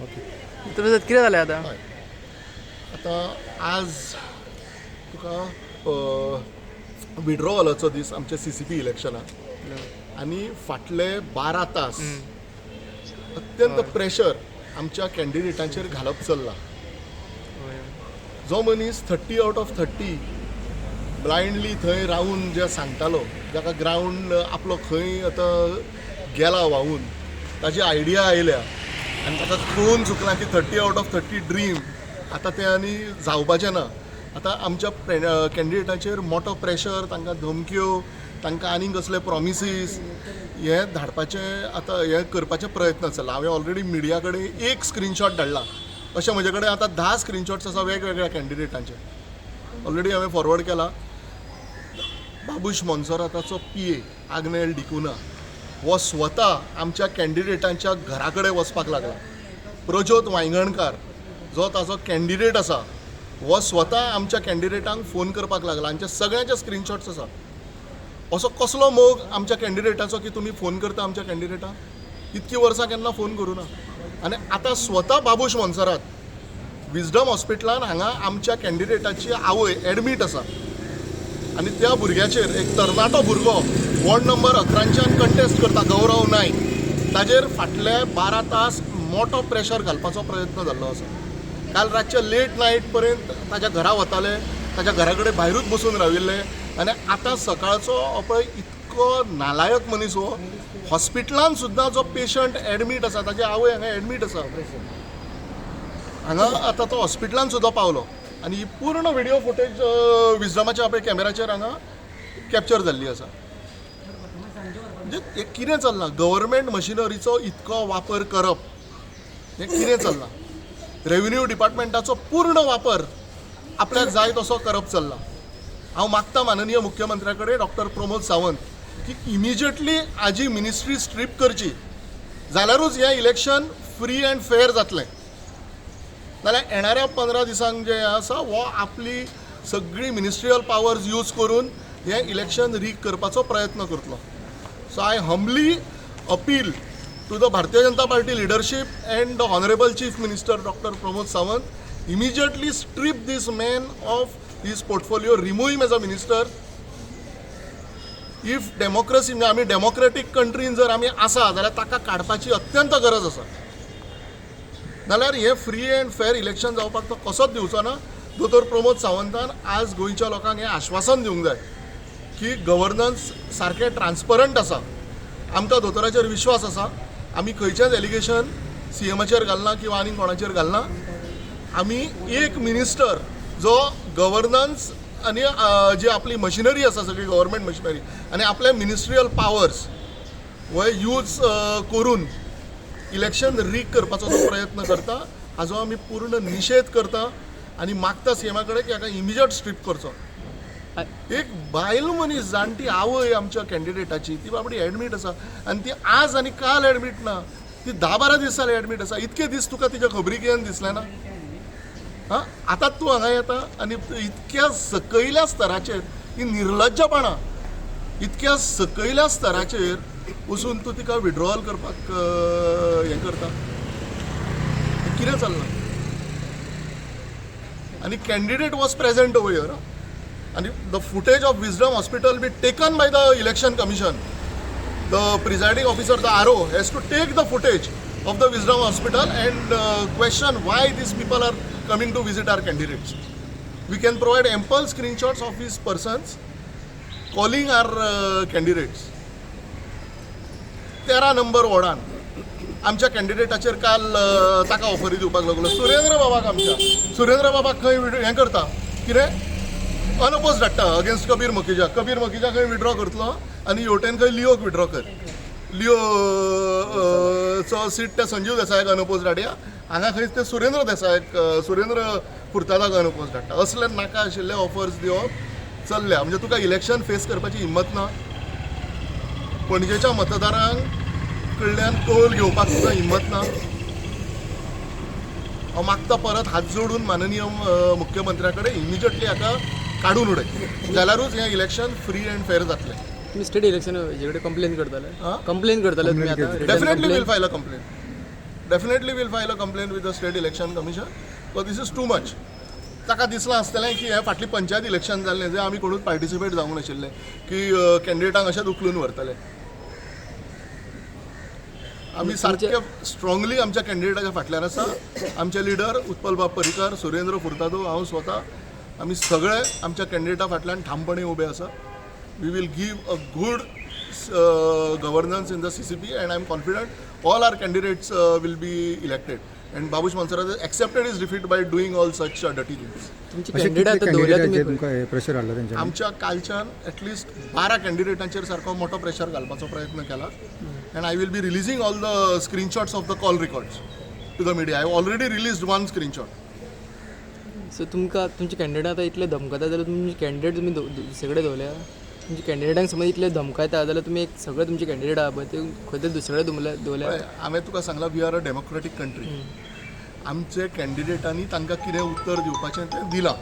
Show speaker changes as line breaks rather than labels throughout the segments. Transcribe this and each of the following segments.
तुमचं कितें जालें आतां?
आतां आज तुका विड्रॉवलाचो दीस आमच्या CCP इलेक्शनाक आनी फाटले 12 तास अत्यंत प्रेशर आमच्या कॅन्डिडेटांचेर घालप चल्ला. जो मनीस 30 आउट ऑफ 30 ब्लायंडली थंय रावन जे सांगतालो, जाका ग्रावंड आपलो खंय आतां गेला व्हांवून, ताजी आयडिया आयल्या आनी ताका कळून चुकलां की 30 आउट ऑफ 30 ड्रीम आतां तें आनी जावपाचें ना. आतां आमच्या कॅन्डिडेटाचेर मोठो प्रेशर, तांकां धमक्यो, तांकां आनीक कसले प्रॉमिसीस हे धाडपाचें आतां हे करपाचे प्रयत्न चल्ला. हांवें ऑलरेडी मिडिया कडेन एक स्क्रीनशॉट धाडला. अशें म्हजे कडेन आतां 10 स्क्रीनशॉट्स आसा वेगवेगळ्या कॅन्डिडेटांचे. ऑलरेडी हांवें फॉरवर्ड केला. बाबूश मोन्सेराताचो PA आग्नेल डिकुना हो स्वता आमच्या कॅन्डिडेटांच्या घरा कडेन वचपाक लागला. प्रज्योत वांयगणकार जो ताचो कॅन्डिडेट आसा हो स्वता आमच्या कॅन्डिडेटांक फोन करपाक लागला. आमच्या सगळ्यांचे स्क्रीनशॉट्स आसा. असो कसलो मोग आमच्या कॅन्डिडेटाचो की तुमी फोन करता आमच्या कॅन्डिडेटाक? इतकी वर्सां केन्ना फोन करूं ना. आनी आतां स्वता बाबूश मोन्सेरात विजडम हॉस्पिटलान हांगा आमच्या कॅन्डिडेटाची आवय एडमीट आसा आनी त्या भुरग्याचेर एक तरणाटो भुरगो वॉर्ड नंबर 11च्यान कंटेस्ट करता, गौरव नायक, ताजेर फाटले 12 तास मोठो प्रेशर घालपाचो प्रयत्न जाल्लो आसा. काल रातचे लेट नायट पर्यंत ताज्या घरा वताले, ताज्या घरा कडेन भायरूच बसून राविल्ले आनी आतां सकाळचो हो पळय इतको नालायक मनीस हो हॉस्पिटलान सुद्दां जो पेशंट एडमीट आसा, ताजी आवय हांगा एडमीट आसा, हांगा आतां तो हॉस्पिटलान सुद्दां पावलो आनी ही पूर्ण व्हिडिओ फुटेज विजडमाच्या आपल्या कॅमेराचेर हांगा कॅप्चर जाल्ली आसा. म्हणजे हें कितें चल्लां? गव्हर्मेंट मशिनरीचो इतको वापर करप हें कितें चल्लां? रेव्हेन्यू डिपार्टमेंटाचो पूर्ण वापर आपल्याक जाय तसो करप चल्ला. हांव मागता माननीय मुख्यमंत्र्या कडेन डॉक्टर प्रमोद सावंत की इमिजिएटली हाजी मिनिस्ट्री स्ट्रीप करची, जाल्यारूच हें इलेक्शन फ्री अँड फेअर जातलें. नाल्यार येणाऱ्या 15 दिसांक जे आसा हो आपली सगळी मिनिस्ट्रियल पावर्स यूज करून हें इलेक्शन रीग करपाचो प्रयत्न करतलो. So I humbly appeal to the Bharatiya Janata Party leadership and the Honorable Chief Minister Dr. Pramod Sawant, immediately strip this man of his portfolio, remove him as a minister. If democracy, म्हणजे आमी democratic कंट्रीन जर आमी आसा जाल्यार ताका काडपाची अत्यंत गरज आसा. नाल्यार हे फ्री अँड फेअर इलेक्शन जावपाक तो कसोच दिवचो ना. दोतोर प्रमोद सावंतान आज गोंयच्या लोकांक हें आश्वासन दिवंक जाय की गव्हर्नन्स सारकें ट्रान्सपरंट आसा. आमकां दोतोराचेर विश्वास आसा. आमी खंयचेंच एलिगेशन CMाचेर घालना किंवा आनीक कोणाचेर घालना. आमी एक मिनिस्टर जो गव्हर्नन्स आनी जी आपली मशिनरी आसा सगळी गव्हर्मेंट मशिनरी आनी आपले मिनिस्ट्रियल पावर्स हो यूज करून इलेक्शन रीग करपाचो जो प्रयत्न करता हाजो आमी पूर्ण निशेध करता आनी मागता CMा कडेन की हाका इमिजिएट स्ट्रीप करचो. एक बायल मनीस जाणटी आवय आमच्या कॅन्डिडेटाची ती बाबडी एडमीट आसा आनी ती आज आनी काल एडमीट ना, ती 10-12 दीस जाले एडमीट आसा. इतके दीस तुका तिच्या खबरी कितें दिसलें ना? हां, आतां तूं हांगा येता आनी इतक्या सकयल्या स्तराचेर ही निर्लज्जपणां, इतक्या सकयल्या स्तराचेर वचून तूं तिका विड्रॉवल करपाक हें करता. कितें चल्लां? आनी candidate was present over here. And the footage of Wisdom Hospital be taken by the Election Commission. The presiding officer, the RO, has to take the footage of the Wisdom Hospital and question why these people are coming to visit our candidates. We can provide ample screenshots of these persons calling our candidates. 13 number वॉर्डान आमच्या कॅन्डिडेटाचेर काल ताका offeree दिवपाक लागलो. सुरेंद्र बाबाक, आमच्या सुरेंद्र बाबाक खंय हें करता कितें अनपोज धाडटा अगेन्स्ट कबीर मकिजा. कबीर मकिजा खंय विड्रॉ करतलो आनी हेवटेन खंय लिओक विड्रॉ कर. लिओ चो सीट त्या संजीव देसायाक अनपोज धाडया, हांगा खंय ते सुरेंद्र देसायाक, सुरेंद्र फुर्तादाक अनपोज धाडटा. असले नाका आशिल्ले ऑफर्स दिवप चल्ल्या. म्हणजे तुका इलेक्शन फेस करपाची हिम्मत ना. पणजेच्या मतदारांक कडल्यान कौल घेवपाक तुका हिम्मत ना. हांव मागता परत हात जोडून माननीय मुख्यमंत्र्या कडेन इमिजिएटली हाका काडून उडय, जाल्यारूच हें इलेक्शन फ्री अँड फेअर जातलें.
तुम्ही स्टेट इलेक्शन हेजे कडेन कंप्लेन करताले? कंप्लेन करताले तुम्ही आता?
Definitely will file a complain. Definitely will file a complaint with the state election commission because this is too much. ताका दिसलां आसतलें की हे फाटली पंचायत इलेक्शन जाल्लें जे आमी कोणूच पार्टिसिपेट जावंक नाशिल्ले की कॅन्डिडेटांक अशेंच उखलून व्हरतले. आमी सारके स्ट्रॉंगली आमच्या कॅन्डिडेटाच्या फाटल्यान आसा. आमचे लिडर उत्पल बाब परिकर, सुरेंद्र फुर्तादो, हांव स्वता आमी सगळे आमच्या कॅन्डिडेटा फाटल्यान ठामपणे उबे आसा. We will give a good governance in the CCP and I am confident all our candidates will be elected and Babush Mansara accepted his defeat by doing all such dirty things.
तुमची candidate दवरल्या तुम्ही
तुमकां pressure हाडला तेंच्यानी?
आमच्या कालच्यान at least 12 कॅन्डिडेटांचेर सारको मोठो pressure घालपाचो प्रयत्न केला and I will be releasing all the screenshots of the call records to the media. I have already released one screenshot.
So तुमकां तुमचे कॅन्डिडेट आतां इतले धमकता जाल्यार तुमचे कॅन्डिडेट तुमी दुसरे दवरल्या. तुमचे कॅन्डिडेटांक समज इतले धमकायता जाल्यार तुमी एक सगळे तुमचे कॅन्डिडेट आहा पळय ते खंय तरी दुसरे दवरल्या.
हांवें तुका सांगलां we are a democratic country. आमचे कॅन्डिडेटांनी तांकां कितें उत्तर दिवपाचें तें दिलां.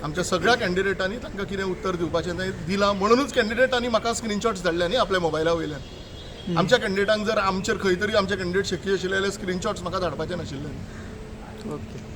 आमच्या सगळ्या कॅन्डिडेटांनी तांकां कितें उत्तर दिवपाचें तें दिलां म्हणूनच कॅन्डिडेटांनी म्हाका स्क्रीनशॉट्स धाडल्या न्ही आपल्या मोबायला वयल्यान. आमच्या कॅन्डिडेटांक जर आमचेर खंय तरी आमचे कॅन्डिडेट शेकी आशिल्ले जाल्यार स्क्रीनशॉट्स म्हाका धाडपाचे नाशिल्ले.
ओके.